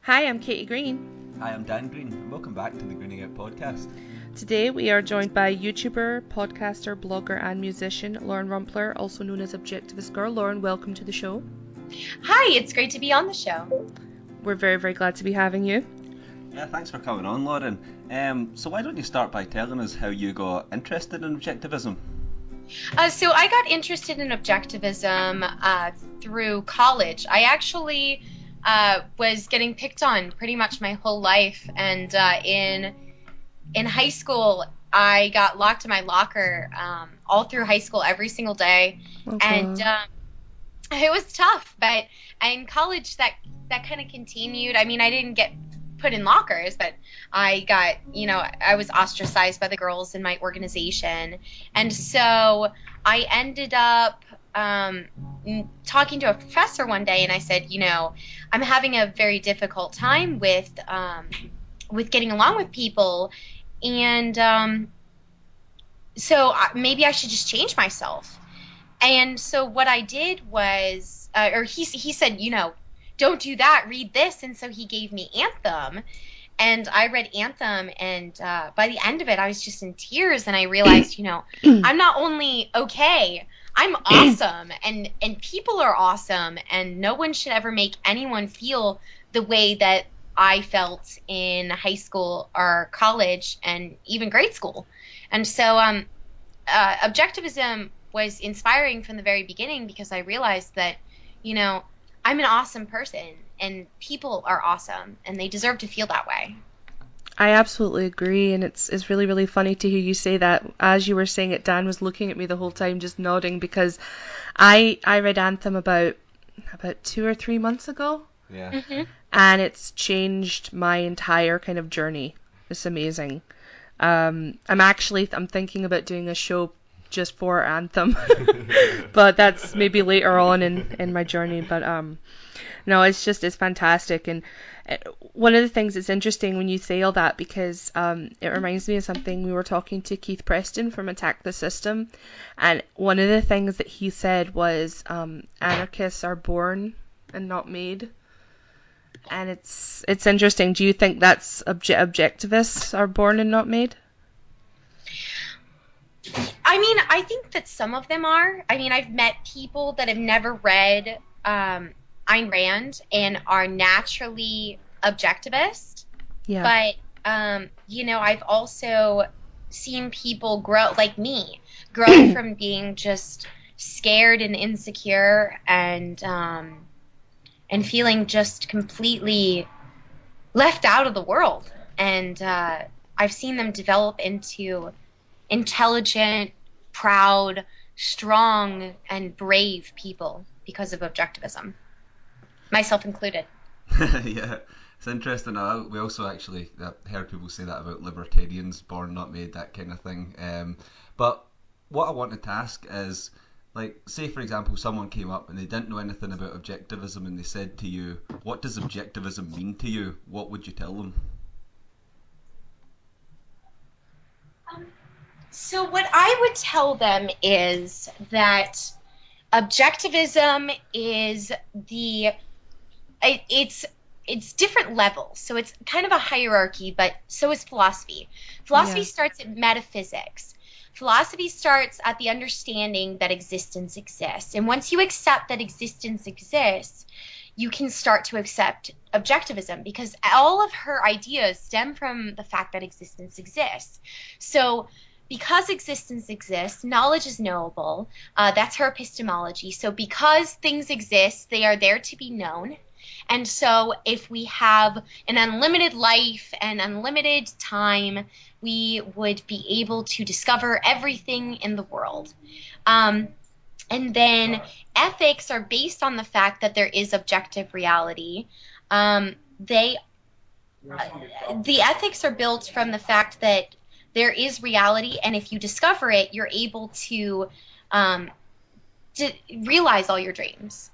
Hi, I'm Katie Green. Hi, I'm Dan Green, and welcome back to the Greening Out podcast. Today we are joined by YouTuber, podcaster, blogger and musician Lauren Rumpler, also known as Objectivist Girl. Lauren, welcome to the show. Hi, it's great to be on the show. We're very, very glad to be having you. Yeah, thanks for coming on, Lauren. So why don't you start by telling us how you got interested in Objectivism? So I got interested in Objectivism through college. I actually was getting picked on pretty much my whole life, and in high school I got locked in my locker all through high school every single day. And it was tough, but in college that kind of continued. I mean, I didn't get put in lockers, but I got, I was ostracized by the girls in my organization. And so I ended up talking to a professor one day, and I said, I'm having a very difficult time with getting along with people, and so maybe I should just change myself. And so what I did was, he said, don't do that, read this. And so he gave me Anthem, and I read Anthem, and by the end of it I was just in tears, and I realized, I'm not only okay, I'm awesome, and people are awesome, and no one should ever make anyone feel the way that I felt in high school or college and even grade school. And so Objectivism was inspiring from the very beginning, because I realized that, I'm an awesome person, and people are awesome, and they deserve to feel that way. I absolutely agree, and it's really, really funny to hear you say that. As you were saying it, Dan was looking at me the whole time just nodding, because I read Anthem about 2 or 3 months ago. Yeah. Mm-hmm. And it's changed my entire kind of journey. It's amazing. I'm thinking about doing a show just for Anthem, but that's maybe later on in my journey. But no, it's fantastic. And one of the things that's interesting when you say all that, because it reminds me of something. We were talking to Keith Preston from Attack the System, and one of the things that he said was anarchists are born and not made. And it's interesting. Do you think that's objectivists are born and not made? I mean, I think that some of them are. I mean, I've met people that have never read Ayn Rand and are naturally objectivist. Yeah. But, I've also seen people grow, like me, grow from being just scared and insecure and feeling just completely left out of the world. And I've seen them develop into intelligent, proud, strong, and brave people because of objectivism, myself included. Yeah, it's interesting. We also actually heard people say that about libertarians, born not made, that kind of thing. But what I wanted to ask is, like, say for example someone came up and they didn't know anything about objectivism, and they said to you, what does objectivism mean to you? What would you tell them? So what I would tell them is that objectivism is it's different levels. So it's kind of a hierarchy, but so is philosophy. Philosophy starts at metaphysics. Philosophy starts at the understanding that existence exists. And once you accept that existence exists, you can start to accept objectivism, because all of her ideas stem from the fact that existence exists. So because existence exists, knowledge is knowable. That's her epistemology. So because things exist, they are there to be known. And so if we have an unlimited life and unlimited time, we would be able to discover everything in the world. And then ethics are based on the fact that there is objective reality. The ethics are built from the fact that there is reality, and if you discover it, you're able to realize all your dreams.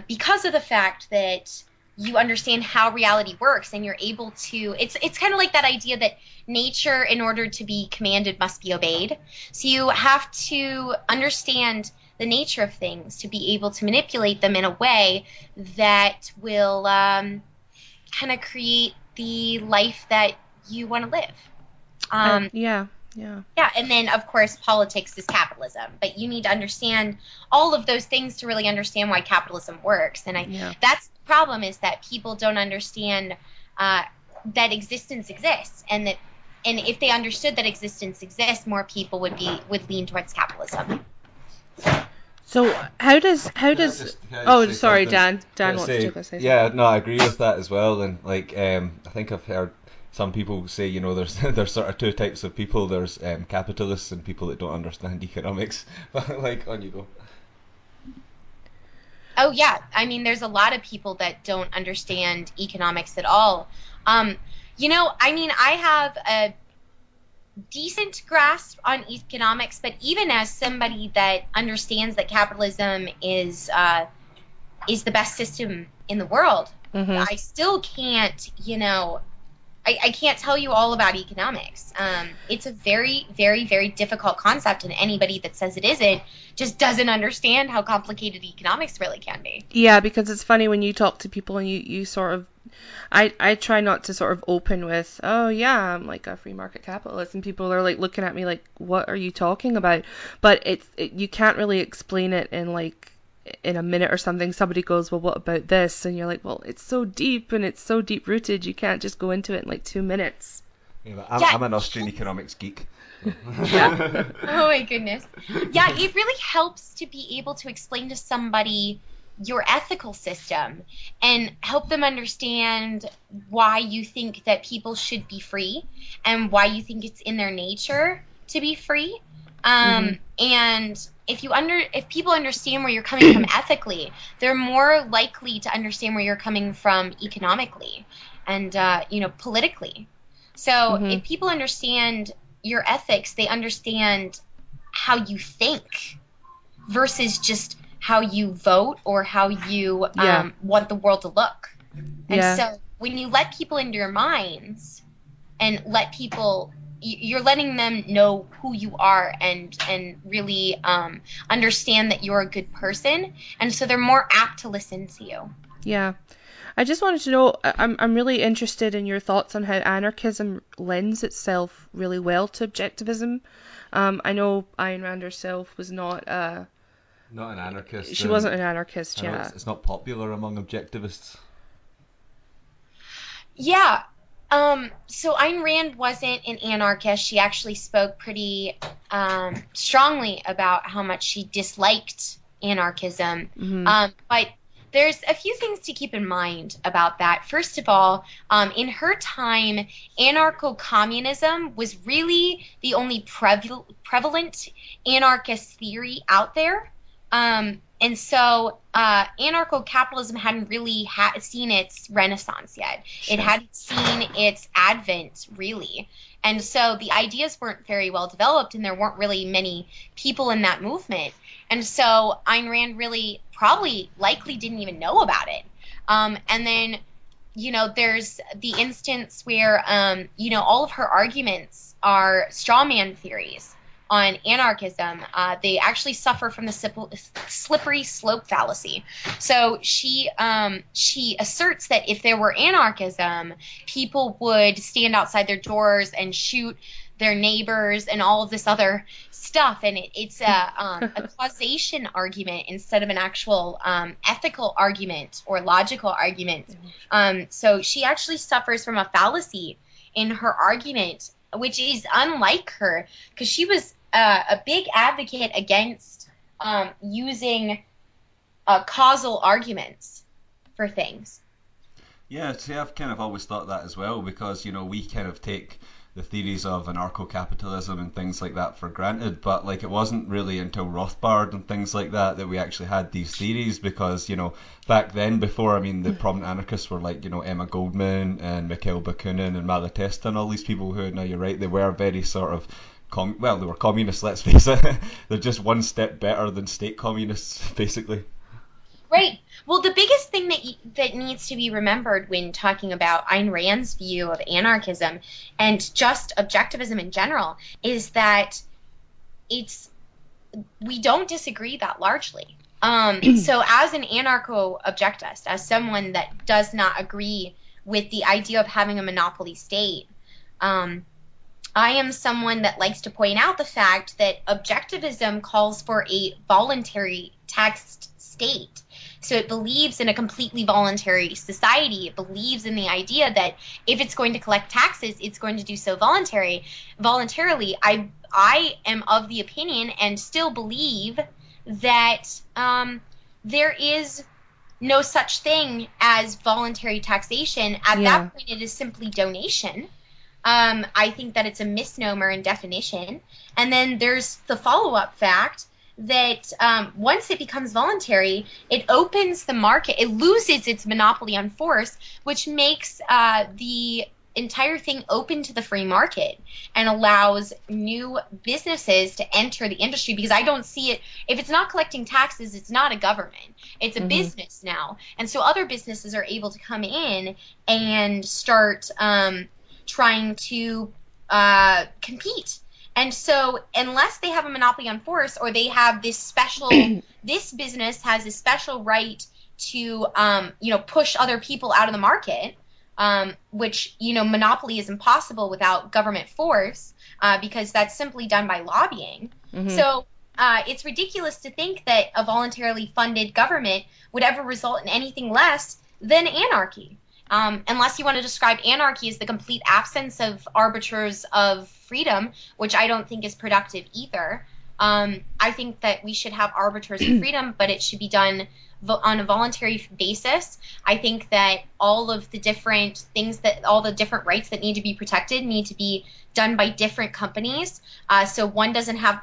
Because of the fact that you understand how reality works, and you're able to, it's kind of like that idea that nature, in order to be commanded, must be obeyed. So you have to understand the nature of things to be able to manipulate them in a way that will kind of create the life that you want to live. Yeah. Yeah, and then of course politics is capitalism, but you need to understand all of those things to really understand why capitalism works. And that's the problem, is that people don't understand that existence exists, and if they understood that existence exists, more people would lean towards capitalism. So how does oh, sorry, Dan wants say, to say yeah, no, I agree with that as well. And like I think I've heard some people say, you know, there's sort of two types of people. There's capitalists and people that don't understand economics. Like, on you go. Oh yeah, I mean, there's a lot of people that don't understand economics at all. You know, I mean, I have a decent grasp on economics, but even as somebody that understands that capitalism is the best system in the world, I still can't, you know, I can't tell you all about economics. It's a very, very, very difficult concept, and anybody that says it isn't just doesn't understand how complicated economics really can be. Yeah, because it's funny when you talk to people and you sort of, I try not to sort of open with, oh yeah, I'm like a free market capitalist, and people are like looking at me like, what are you talking about? But you can't really explain it in a minute or something. Somebody goes, well, what about this? And you're like, well, it's so deep and it's so deep rooted, you can't just go into it in like 2 minutes. Yeah, I'm an Austrian economics geek. Yeah. Oh my goodness. Yeah, it really helps to be able to explain to somebody your ethical system and help them understand why you think that people should be free and why you think it's in their nature to be free. And if people understand where you're coming from ethically, they're more likely to understand where you're coming from economically and politically. So if people understand your ethics, they understand how you think versus just how you vote or how you want the world to look. And so when you let people into your minds and let people, you're letting them know who you are and really understand that you're a good person, and so they're more apt to listen to you. Yeah. I just wanted to know, I'm really interested in your thoughts on how anarchism lends itself really well to objectivism. I know Ayn Rand herself was not an anarchist. She wasn't an anarchist, yeah. It's not popular among objectivists. Yeah. So Ayn Rand wasn't an anarchist. She actually spoke pretty strongly about how much she disliked anarchism. But there's a few things to keep in mind about that. First of all, in her time, anarcho-communism was really the only prevalent anarchist theory out there. And so anarcho-capitalism hadn't really seen its renaissance yet. It hadn't seen its advent, really. And so the ideas weren't very well developed, and there weren't really many people in that movement. And so Ayn Rand really likely didn't even know about it. And then, there's the instance where, all of her arguments are straw man theories on anarchism. They actually suffer from the slippery slope fallacy. So she asserts that if there were anarchism, people would stand outside their doors and shoot their neighbors and all of this other stuff, and it's a causation argument instead of an actual ethical argument or logical argument. So she actually suffers from a fallacy in her argument, which is unlike her, because she was a big advocate against using causal arguments for things. Yeah, see, I've kind of always thought that as well, because, we kind of take the theories of anarcho-capitalism and things like that for granted, but it wasn't really until Rothbard and things like that we actually had these theories, because back then, before, the prominent anarchists were like Emma Goldman and Mikhail Bakunin and Malatesta and all these people who, now you're right, they were very sort of they were communists, let's face it. They're just one step better than state communists, basically. Right. Well, the biggest thing that needs to be remembered when talking about Ayn Rand's view of anarchism and just objectivism in general is that we don't disagree that largely. So as an anarcho-objectivist, as someone that does not agree with the idea of having a monopoly state. I am someone that likes to point out the fact that objectivism calls for a voluntary taxed state. So it believes in a completely voluntary society. It believes in the idea that if it's going to collect taxes, it's going to do so voluntarily. I am of the opinion and still believe that there is no such thing as voluntary taxation. At that point, it is simply donation. I think that it's a misnomer in definition. And then there's the follow-up fact that once it becomes voluntary, it opens the market. It loses its monopoly on force, which makes the entire thing open to the free market and allows new businesses to enter the industry, because I don't see it, if it's not collecting taxes, it's not a government, it's a business now. And so other businesses are able to come in and start trying to compete. And so unless they have a monopoly on force, or they have this special, this business has a special right to, push other people out of the market, which, monopoly is impossible without government force, because that's simply done by lobbying. So it's ridiculous to think that a voluntarily funded government would ever result in anything less than anarchy. Unless you want to describe anarchy as the complete absence of arbiters of freedom, which I don't think is productive either. I think that we should have arbiters of freedom, but it should be done on a voluntary basis. I think that all of the different things, that all the different rights that need to be protected need to be done by different companies. So one doesn't have,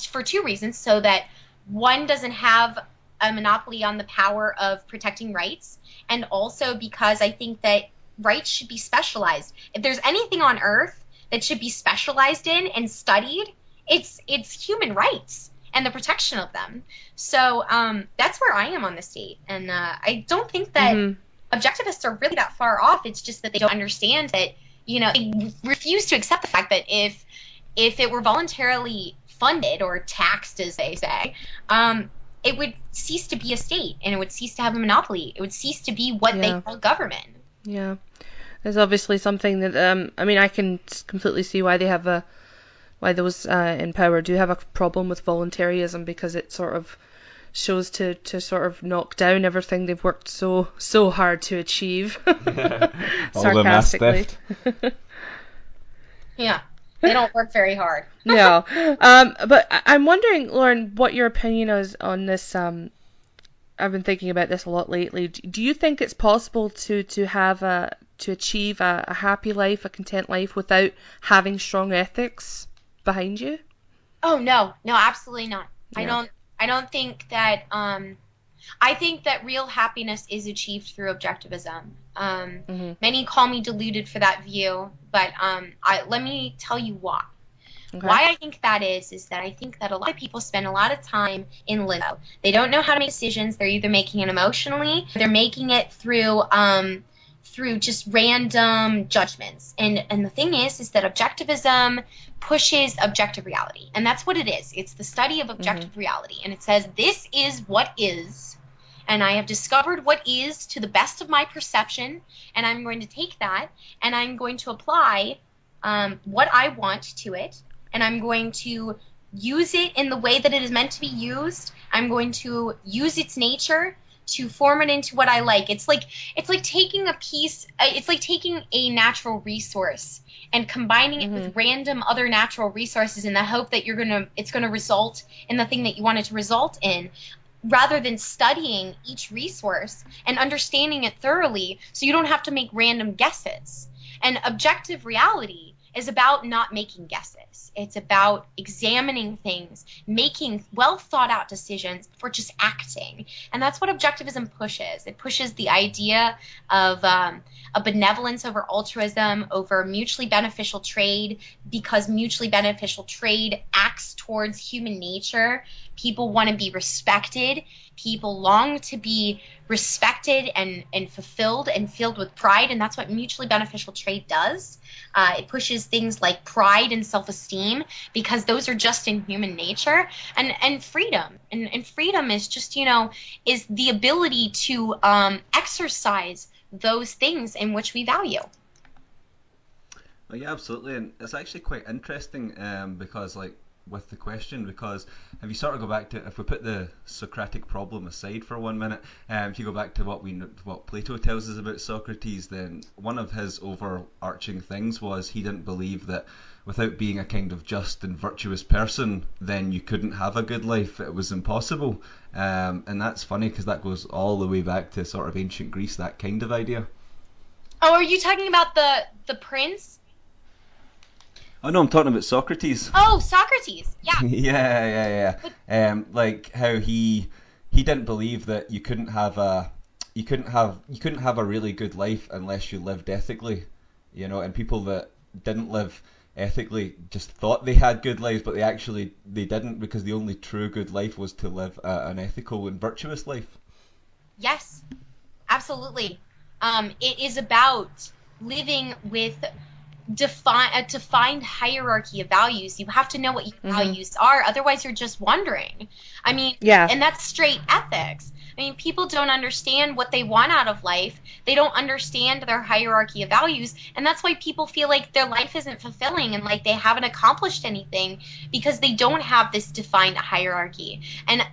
for two reasons, so that one doesn't have a monopoly on the power of protecting rights, and also because I think that rights should be specialized. If there's anything on earth that should be specialized in and studied, it's human rights and the protection of them. So that's where I am on the state, and I don't think that objectivists are really that far off. It's just that they don't understand that, they refuse to accept the fact that if it were voluntarily funded or taxed, as they say, it would cease to be a state, and it would cease to have a monopoly. It would cease to be what they call government. Yeah. There's obviously something that, I can completely see why why those in power do have a problem with voluntarism, because it sort of shows to sort of knock down everything they've worked so hard to achieve. Sarcastically. Yeah. They don't work very hard. No. But I'm wondering, Lauren, what your opinion is on this. I've been thinking about this a lot lately. Do you think it's possible to achieve a happy life, a content life, without having strong ethics behind you? Oh, no, absolutely not. Yeah. I don't think that. I think that real happiness is achieved through objectivism. Many call me deluded for that view, but let me tell you why. Okay. Why I think that is that I think that a lot of people spend a lot of time in limbo. They don't know how to make decisions. They're either making it emotionally, or they're making it through just random judgments. And the thing is that objectivism pushes objective reality, and that's what it is. It's the study of objective reality, and it says this is what is, and I have discovered what is to the best of my perception, and I'm going to take that and I'm going to apply what I want to it, and I'm going to use it in the way that it is meant to be used. I'm going to use its nature to form it into what I like. It's like taking a natural resource and combining it with random other natural resources in the hope that it's gonna result in the thing that you want it to result in, rather than studying each resource and understanding it thoroughly so you don't have to make random guesses. And objective reality is about not making guesses. It's about examining things, making well thought out decisions before just acting. And that's what objectivism pushes. It pushes the idea of a benevolence over altruism, over mutually beneficial trade, because mutually beneficial trade acts towards human nature. People want to be respected. People long to be respected and fulfilled and filled with pride, and that's what mutually beneficial trade does. It pushes things like pride and self-esteem, because those are just in human nature, and freedom. And freedom is just, is the ability to exercise those things in which we value. Oh, yeah, absolutely, and it's actually quite interesting because, like, with the question, because if you sort of go back to, if we put the Socratic problem aside for 1 minute, if you go back to what Plato tells us about Socrates, then one of his overarching things was he didn't believe that without being a kind of just and virtuous person, then you couldn't have a good life. It was impossible, and that's funny because that goes all the way back to sort of ancient Greece, that kind of idea. Oh, are you talking about the prince? Oh no, I'm talking about Socrates. Oh, Socrates. Yeah. yeah. Like how he didn't believe that you couldn't have a really good life unless you lived ethically, you know. And people that didn't live ethically just thought they had good lives, but they didn't, because the only true good life was to live an ethical and virtuous life. Yes, absolutely. It is about living with a defined hierarchy of values. You have to know what your values are, otherwise you're just wandering. I mean, and that's straight ethics. I mean, people don't understand what they want out of life. They don't understand their hierarchy of values, and that's why people feel like their life isn't fulfilling and like they haven't accomplished anything, because they don't have this defined hierarchy. And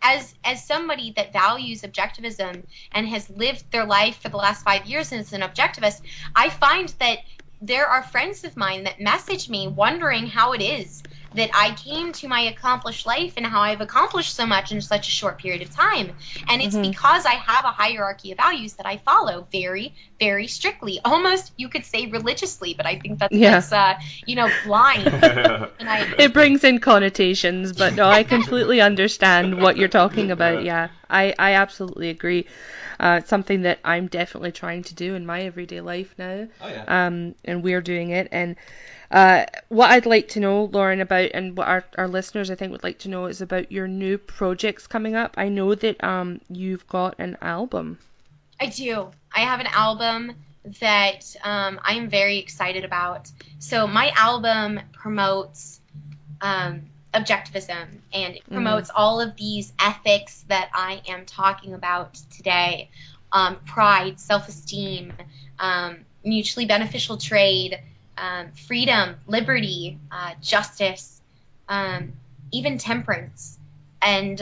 as somebody that values objectivism and has lived their life for the last 5 years as an objectivist, I find that there are friends of mine that message me wondering how it is that I came to my accomplished life and how I've accomplished so much in such a short period of time. And it's because I have a hierarchy of values that I follow very, very strictly. Almost, you could say, religiously, but I think that's blind. It brings in connotations, but no, I completely understand what you're talking about. Yeah, I absolutely agree. It's something that I'm definitely trying to do in my everyday life now. Oh, yeah. And we're doing it. And what I'd like to know, Lauren, about, and what our listeners I think would like to know, is about your new projects coming up. I know that you've got an album. I do. I have an album that I'm very excited about. So my album promotes objectivism, and it promotes all of these ethics that I am talking about today. Pride, self-esteem, mutually beneficial trade, freedom, liberty, justice, even temperance. And,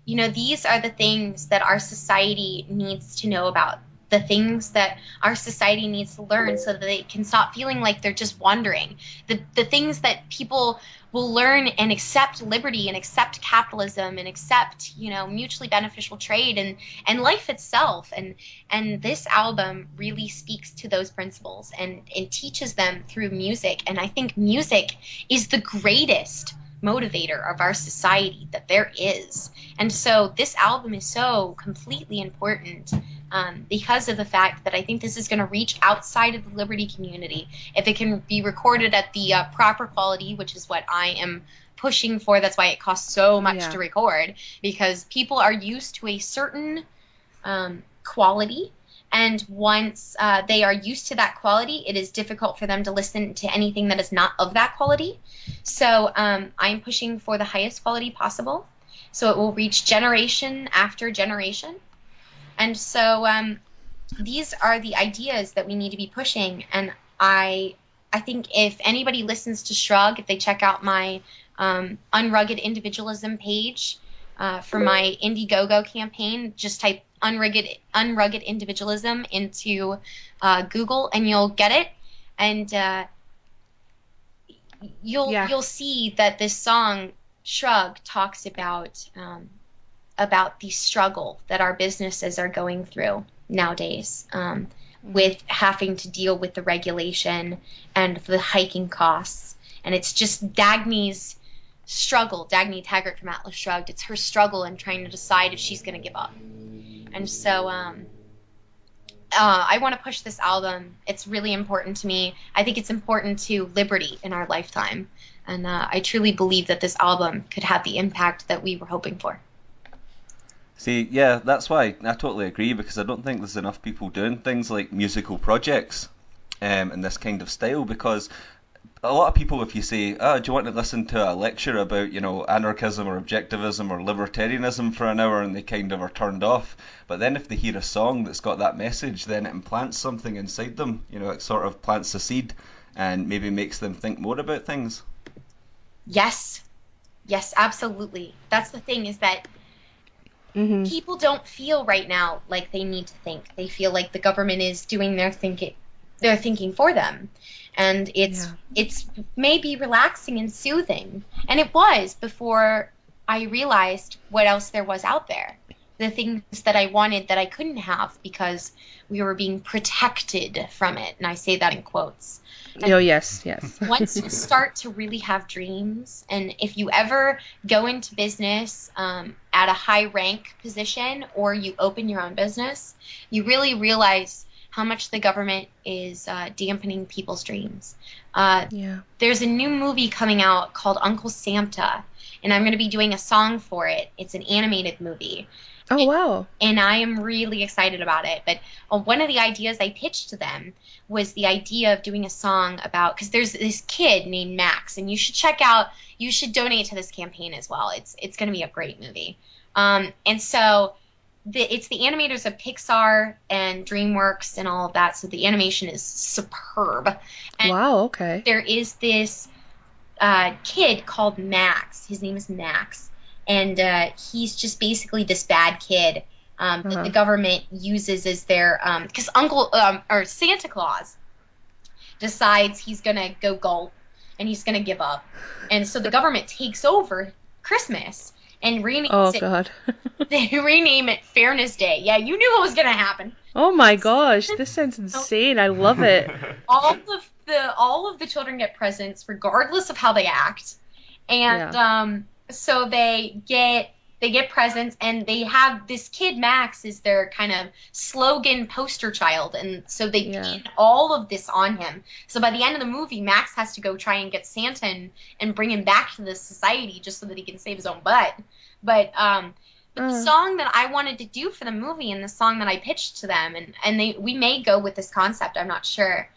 these are the things that our society needs to know about, the things that our society needs to learn so that they can stop feeling like they're just wandering. The things that people will learn and accept liberty and accept capitalism and accept, mutually beneficial trade and life itself. And this album really speaks to those principles and teaches them through music. And I think music is the greatest motivator of our society that there is. And so this album is so completely important because of the fact that I think this is going to reach outside of the liberty community. If it can be recorded at the proper quality, which is what I am pushing for, that's why it costs so much to record, because people are used to a certain quality, and once they are used to that quality, it is difficult for them to listen to anything that is not of that quality. So I'm pushing for the highest quality possible, so it will reach generation after generation. And so these are the ideas that we need to be pushing. And I think if anybody listens to Shrug, if they check out my Unrugged Individualism page for my Indiegogo campaign, just type Unrugged Individualism into Google and you'll get it. And you'll see that this song, Shrug, talks about the struggle that our businesses are going through nowadays with having to deal with the regulation and the hiking costs. And it's just Dagny's struggle, Dagny Taggart from Atlas Shrugged, it's her struggle in trying to decide if she's going to give up. And so I want to push this album. It's really important to me. I think it's important to liberty in our lifetime. And I truly believe that this album could have the impact that we were hoping for. See, yeah, that's why I totally agree, because I don't think there's enough people doing things like musical projects in this kind of style, because a lot of people, if you say, oh, do you want to listen to a lecture about, anarchism or objectivism or libertarianism for an hour, and they kind of are turned off. But then if they hear a song that's got that message, then it implants something inside them. It sort of plants a seed and maybe makes them think more about things. Yes, absolutely. That's the thing, is that people don't feel right now like they need to think. They feel like the government is doing their thinking for them. And it's maybe relaxing and soothing. And it was, before I realized what else there was out there. The things that I wanted that I couldn't have because we were being protected from it. And I say that in quotes. And yes. once you start to really have dreams, and if you ever go into business at a high rank position, or you open your own business, you really realize how much the government is dampening people's dreams. There's a new movie coming out called Uncle Santa, and I'm going to be doing a song for it. It's an animated movie. Oh, wow. And I am really excited about it. But one of the ideas I pitched to them was the idea of doing a song about, because there's this kid named Max, and you should donate to this campaign as well. It's going to be a great movie. And so it's the animators of Pixar and DreamWorks and all of that, so the animation is superb. And wow, okay. there is this kid called Max. His name is Max. And he's just basically this bad kid that the government uses as their because Santa Claus decides he's gonna go gulp and he's gonna give up, and so the government takes over Christmas and renames God. They rename it Fairness Day. Yeah, you knew what was gonna happen. Oh my gosh, this sounds insane. I love it. All of the children get presents regardless of how they act, and so they get presents, and they have this kid Max is their kind of slogan poster child, and so they pin all of this on him. So by the end of the movie, Max has to go try and get Santa and bring him back to the society just so that he can save his own butt. But the song that I wanted to do for the movie, and the song that I pitched to them, and we may go with this concept, I'm not sure,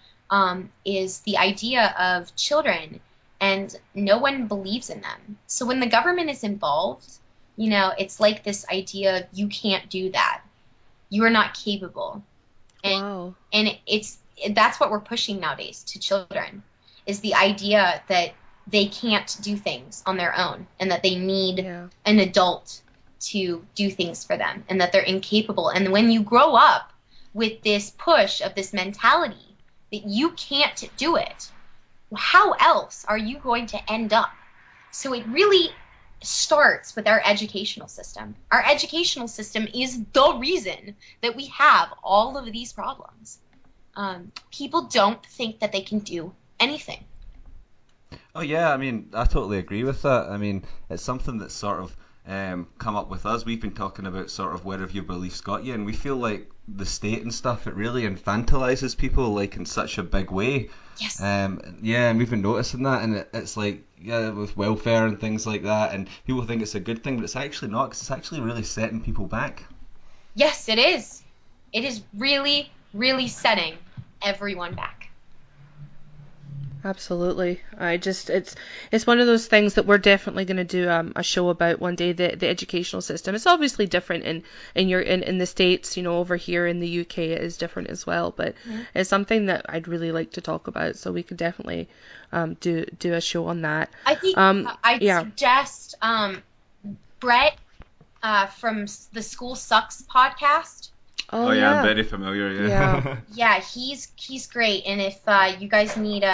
is the idea of children. And no one believes in them. So when the government is involved, it's like this idea of you can't do that. You are not capable. And that's what we're pushing nowadays to children, is the idea that they can't do things on their own, and that they need an adult to do things for them, and that they're incapable. And when you grow up with this push of this mentality that you can't do it, how else are you going to end up? So it really starts with our educational system. Our educational system is the reason that we have all of these problems. People don't think that they can do anything. Oh yeah, I mean, I totally agree with that. I mean, it's something that's sort of come up with us. We've been talking about sort of where have your beliefs got you, and we feel like the state and stuff, it really infantilizes people like in such a big way. Yes. And we've been noticing that, and it's like with welfare and things like that, and people think it's a good thing, but it's actually not, because it's actually really setting people back. Yes, it is. It is really, really setting everyone back. Absolutely. It's one of those things that we're definitely going to do a show about one day. The educational system. It's obviously different in the States. Over here in the UK it is different as well. But it's something that I'd really like to talk about. So we could definitely do a show on that. I think I'd suggest Brett from the School Sucks podcast. Oh yeah, I'm very familiar. Yeah, he's great, and if you guys need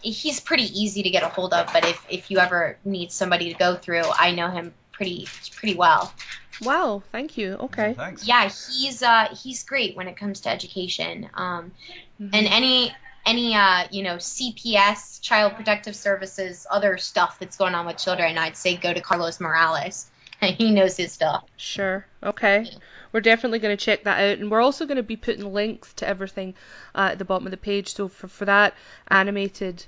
he's pretty easy to get a hold of. But if you ever need somebody to go through, I know him pretty well. Wow, thank you. Okay. Thanks. Yeah, he's great when it comes to education. And any CPS, Child Protective Services, other stuff that's going on with children, I'd say go to Carlos Morales. He knows his stuff. Sure. Okay. Yeah. We're definitely going to check that out, and we're also going to be putting links to everything at the bottom of the page. So for that animated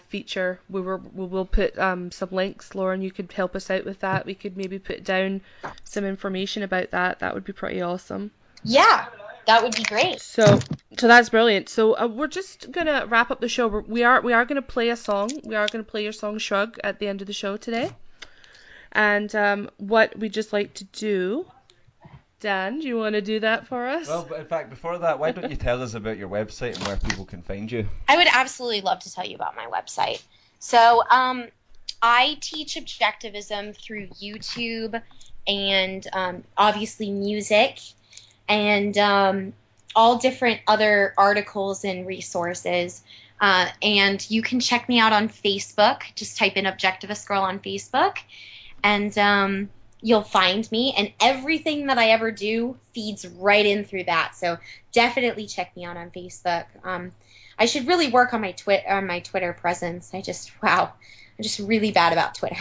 feature, we will put some links. Lauren, you could help us out with that. We could maybe put down some information about that. That would be pretty awesome. Yeah, that would be great. So So that's brilliant. So we're just gonna wrap up the show. We are gonna play a song. We are gonna play your song "Shrug" at the end of the show today. And what we just like to do, Dan, do you want to do that for us? Well, in fact, before that, why don't you tell us about your website and where people can find you? I would absolutely love to tell you about my website. So I teach Objectivism through YouTube and obviously music and all different other articles and resources. And you can check me out on Facebook. Just type in Objectivist Girl on Facebook. And you'll find me. And everything that I ever do feeds right in through that. So definitely check me out on Facebook. I should really work on my Twitter presence. I'm just really bad about Twitter.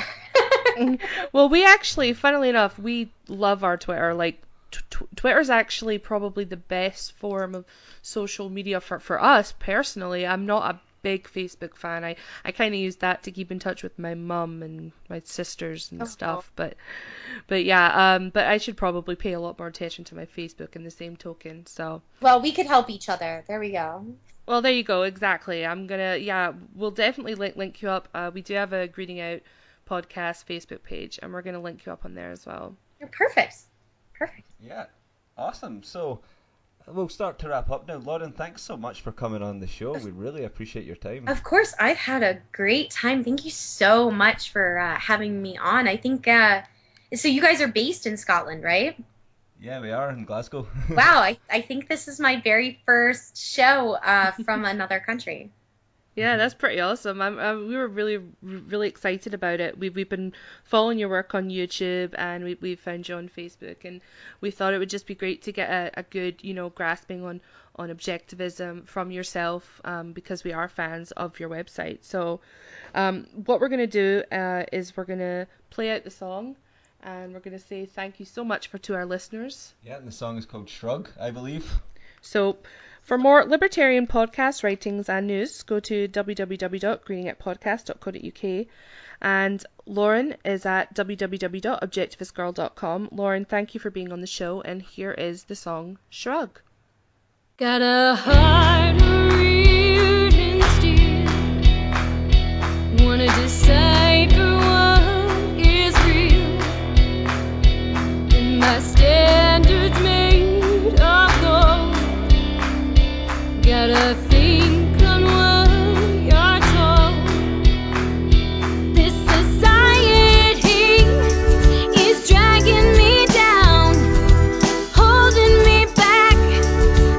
Well, we actually, funnily enough, we love our Twitter. Like, Twitter's actually probably the best form of social media for us personally. I'm not a big Facebook fan. I kind of use that to keep in touch with my mum and my sisters and stuff. But yeah, but I should probably pay a lot more attention to my Facebook in the same token. So. Well, we could help each other. There we go. Well, there you go. Exactly. We'll definitely link you up. We do have a Greeting Out podcast Facebook page, and we're going to link you up on there as well. You're perfect. Yeah, awesome. So we'll start to wrap up now. Lauren, thanks so much for coming on the show. We really appreciate your time. Of course, I've had a great time. Thank you so much for having me on. I think, so you guys are based in Scotland, right? Yeah, we are in Glasgow. Wow, I think this is my very first show from another country. Yeah, that's pretty awesome. We were really, really excited about it. We've been following your work on YouTube, and we found you on Facebook, and we thought it would just be great to get a good, grasping on objectivism from yourself, because we are fans of your website. So, what we're gonna do is we're gonna play out the song, and we're gonna say thank you so much to our listeners. Yeah, and the song is called "Shrug," I believe. So. For more libertarian podcasts, writings, and news, go to www.greeningoutpodcast.co.uk. And Lauren is at www.objectivistgirl.com. Lauren, thank you for being on the show, and here is the song Shrug. Got a heart of real and steel. Wanna decipher what is real. And my standards made of gold. Gotta think on what you're told. This society is dragging me down, holding me back,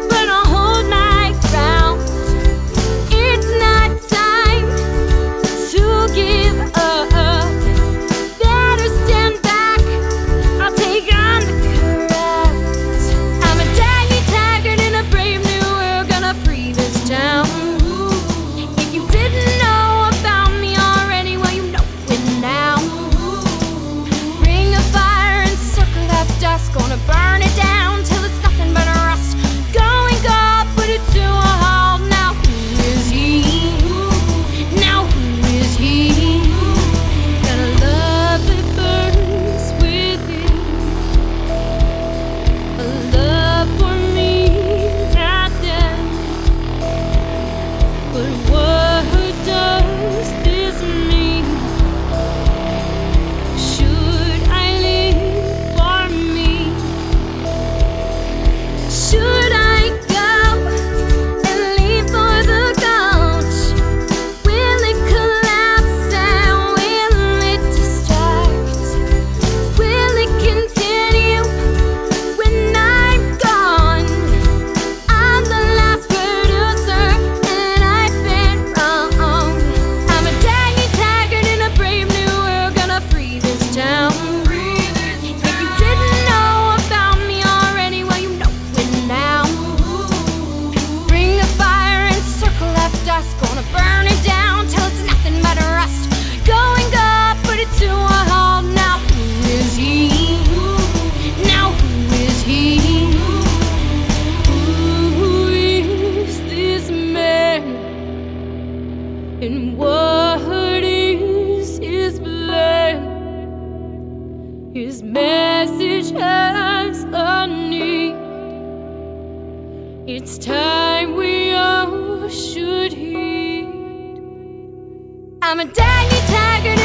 but I'll hold my ground. It's not time to give It's time we all should heed. I'm a daggy taggart